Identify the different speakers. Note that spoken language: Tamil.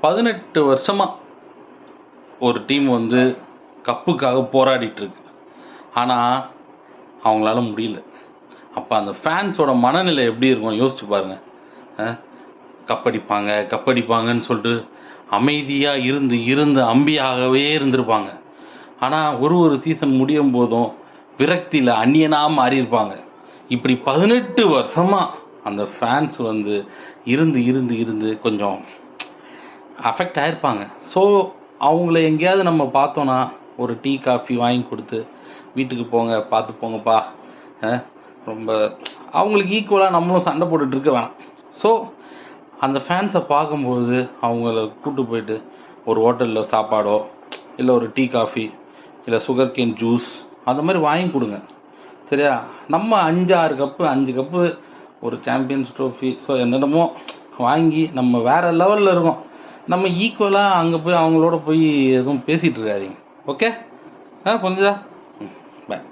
Speaker 1: 18 வருஷமாக ஒரு டீம் வந்து கப்புக்காக போராடிட்டுருக்கு. ஆனால் அவங்களால முடியல. அப்போ அந்த ஃபேன்ஸோட மனநிலை எப்படி இருக்கும் யோசிச்சு பாருங்கள். கப்படிப்பாங்கன்னு சொல்லிட்டு அமைதியாக இருந்து அம்பியாகவே இருந்திருப்பாங்க. ஆனால் ஒரு சீசன் முடியும் போதும் விரக்தியில் அந்நியனாக மாறியிருப்பாங்க. இப்படி 18 வருஷமாக அந்த ஃபேன்ஸ் வந்து இருந்து கொஞ்சம் அஃபெக்ட் ஆகிருப்பாங்க. ஸோ அவங்கள எங்கேயாவது நம்ம பார்த்தோன்னா ஒரு டீ காஃபி வாங்கி கொடுத்து வீட்டுக்கு போங்க, பார்த்து போங்கப்பா, ரொம்ப அவங்களுக்கு ஈக்குவலாக நம்மளும் சண்டை போட்டுட்ருக்க வேணாம். ஸோ அந்த ஃபேன்ஸை பார்க்கும்போது அவங்கள கூப்பிட்டு போயிட்டு ஒரு ஹோட்டலில் சாப்பாடோ இல்லை ஒரு டீ காஃபி இல்லை சுகர் கேன் ஜூஸ் அந்த மாதிரி வாங்கி கொடுங்க. சரியா? நம்ம 5 கப்பு ஒரு சாம்பியன்ஸ் ட்ரோஃபி ஸோ என்னென்னமோ வாங்கி நம்ம வேறு லெவலில் இருக்கோம். நம்ம ஈக்குவலாக அங்கே போய் அவங்களோட போய் எதுவும் பேசிகிட்டு இருக்காதீங்க. ஓகே? புரிஞ்சுதா? பாய்.